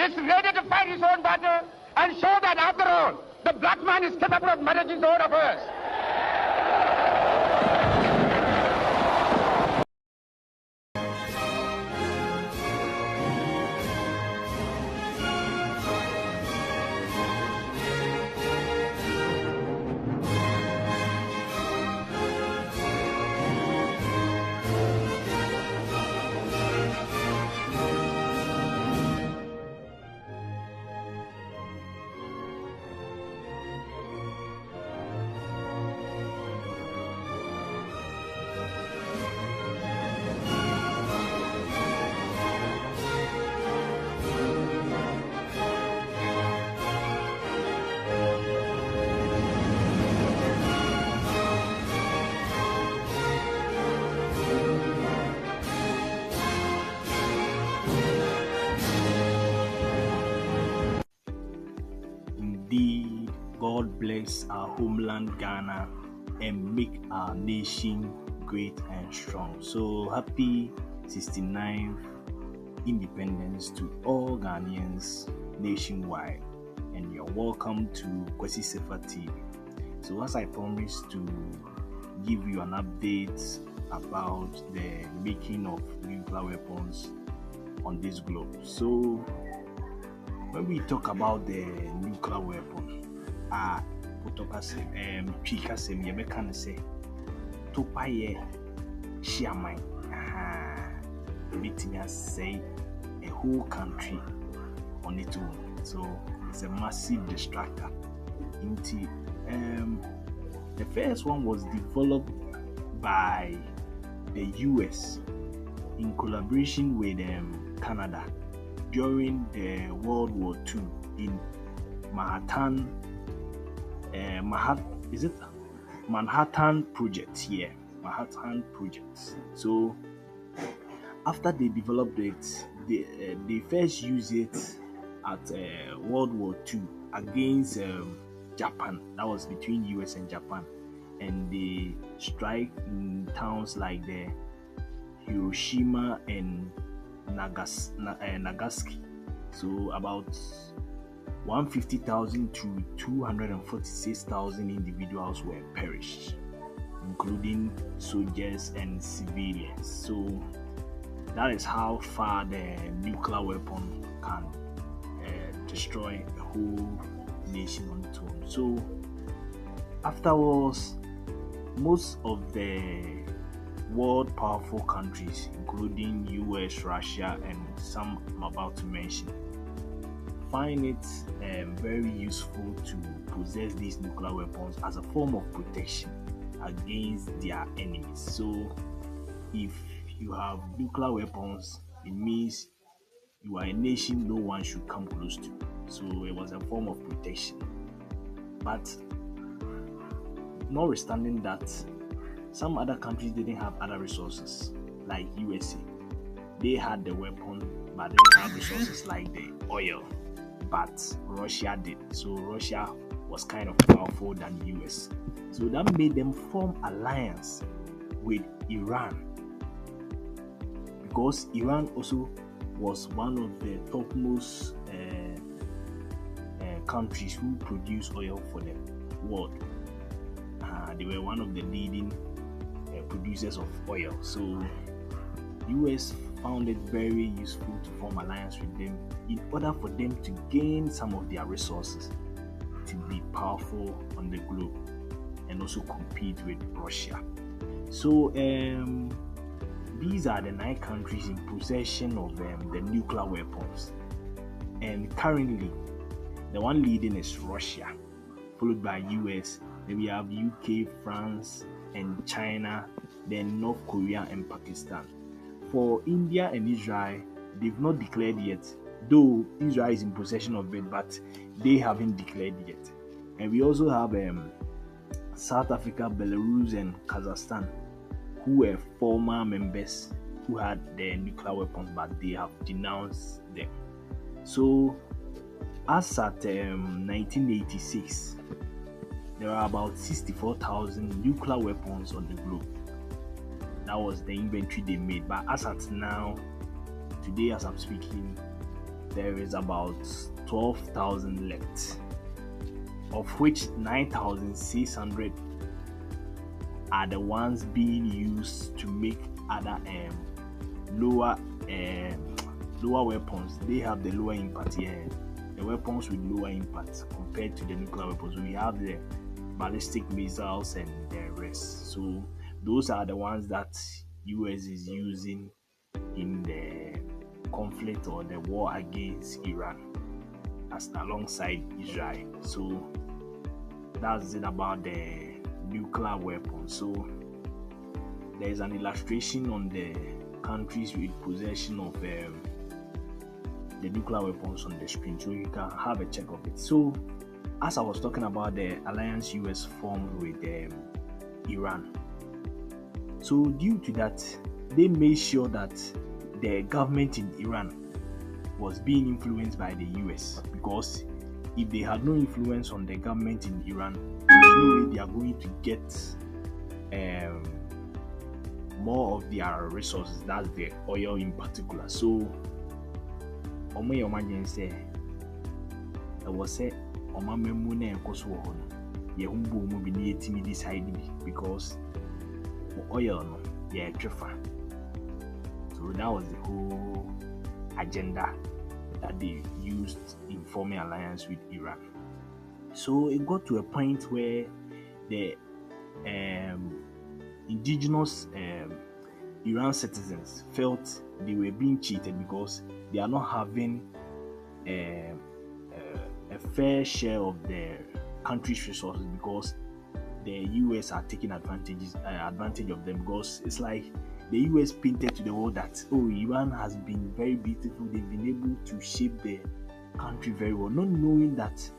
is ready to fight his own battle and show that, after all, the black man is capable of managing his own affairs. Indeed, God bless our homeland Ghana and make our nation great and strong. So happy 69th independence to all Ghanaians nationwide, and you're welcome to Kwesi Sefa TV. So as I promised to give you an update about the making of nuclear weapons on this globe. So when we talk about the nuclear weapon, Chika say me be can say to paye shiamai meeting us say a whole country on its own. So it's a massive distractor. The first one was developed by the US in collaboration with Canada during the World War II in Manhattan Project here. Manhattan Project. So after they developed it, they first used it at World War II against Japan. That was between US and Japan, and they strike in towns like the Hiroshima and Nagasaki. So about 150,000 to 246,000 individuals were perished, including soldiers and civilians. So that is how far the nuclear weapon can destroy a whole nation on its own. So afterwards, most of the world powerful countries, including US, Russia, and some I'm about to mention, find it very useful to possess these nuclear weapons as a form of protection against their enemies. So if you have nuclear weapons, it means you are a nation no one should come close to. So it was a form of protection. But notwithstanding that, some other countries didn't have other resources, like USA. They had the weapon, but they didn't have resources like the oil. But Russia did. So Russia was kind of powerful than the US. So that made them form alliance with Iran, because Iran also was one of the topmost countries who produce oil for the world. They were one of the leading producers of oil. So US found it very useful to form alliance with them in order for them to gain some of their resources to be powerful on the globe and also compete with Russia. So these are the 9 countries in possession of the nuclear weapons, and currently the one leading is Russia, followed by US. Then we have UK, France, and China, then North Korea and Pakistan. For India and Israel, they've not declared yet, though Israel is in possession of it, but they haven't declared yet. And we also have South Africa, Belarus, and Kazakhstan, who were former members who had their nuclear weapons, but they have denounced them. So as at 1986, there are about 64,000 nuclear weapons on the globe. That was the inventory they made. But as at now, today as I'm speaking, there is about 12,000 left, of which 9,600 are the ones being used to make other lower lower weapons. They have the lower impact here. The weapons with lower impact compared to the nuclear weapons. We have the ballistic missiles and the rest. So those are the ones that US is using in the conflict or the war against Iran as alongside Israel. So that's it about the nuclear weapons. So there's an illustration on the countries with possession of the nuclear weapons on the screen, so you can have a check of it. So as I was talking about the alliance US formed with Iran, so due to that, they made sure that the government in Iran was being influenced by the US, because if they had no influence on the government in Iran, there's no way they are going to get more of their resources, that's the oil in particular. So ọmọ yẹ ọmọ agyen sẹ ẹwọ sẹ ọmọ amẹmu na ẹkọ so wọ hɔ no yẹ ho bɔ mu bi na yɛtumi decide bi, because oil no yɛ twɛfa. So that was the whole agenda that they used in forming alliance with Iran. So it got to a point where the indigenous Iran citizens felt they were being cheated because they are not having a fair share of their country's resources, because the US are taking advantage of them, because it's like the US painted to the world that, oh, Iran has been very beautiful, they've been able to shape the country very well, not knowing that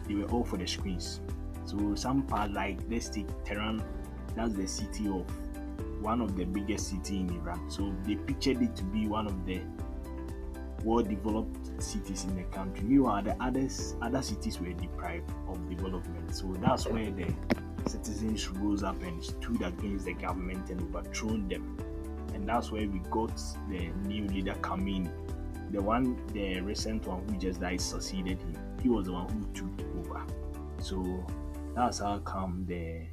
they were all for the screens. So some part, like let's take Tehran, that's the city of one of the biggest city in Iran. So they pictured it to be one of the well-developed cities in the country. Meanwhile, the other cities were deprived of development. So that's where the citizens rose up and stood against the government and overthrown them. And that's where we got the new leader coming. The recent one who just died succeeded him. He was the one who took over. So that's how come the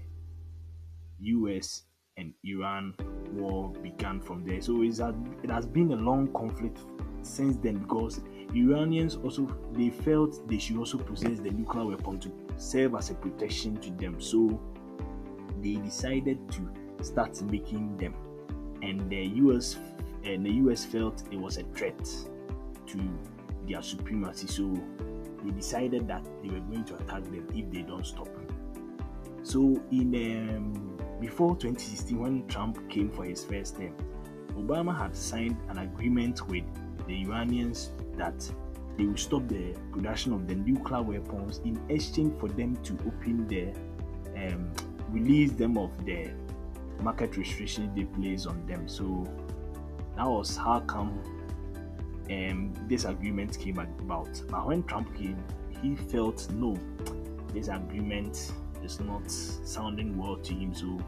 US and Iran war began from there. So it has been a long conflict since then, because Iranians also, they felt they should also possess the nuclear weapon to serve as a protection to them. So they decided to start making them, and the US felt it was a threat to their supremacy. So they decided that they were going to attack them if they don't stop. So in before 2016, when Trump came for his first term, Obama had signed an agreement with the Iranians that they will stop the production of the nuclear weapons in exchange for them to open the release them of the market restrictions they placed on them. So that was how come this agreement came about. But when Trump came, he felt no, this agreement is not sounding well to him, so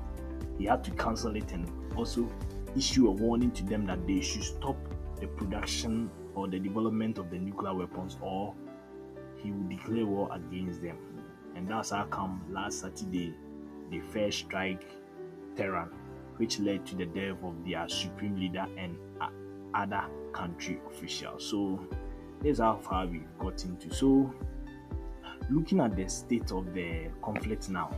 he had to cancel it and also issue a warning to them that they should stop the production or the development of the nuclear weapons, or he would declare war against them. And that's how come last Saturday they first strike Tehran, which led to the death of their supreme leader and other country officials. So this is how far we've got into. So looking at the state of the conflict now,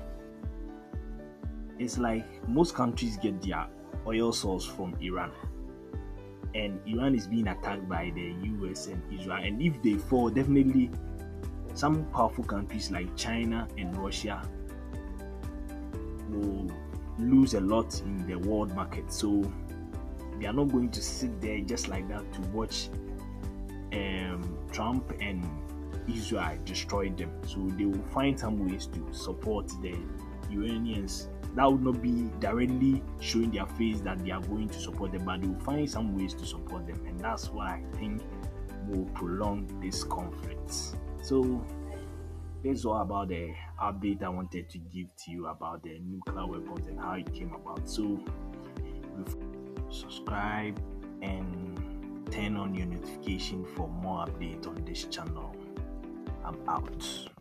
it's like most countries get their oil source from Iran, and Iran is being attacked by the US and Israel, and if they fall, definitely some powerful countries like China and Russia will lose a lot in the world market. So they are not going to sit there just like that to watch Trump and Israel destroy them. So they will find some ways to support the Iranians. That would not be directly showing their face that they are going to support them, but they will find some ways to support them, and that's what I think will prolong this conflict. So this is all about the update I wanted to give to you about the nuclear weapons and how it came about. So subscribe and turn on your notification for more updates on this channel. I'm out.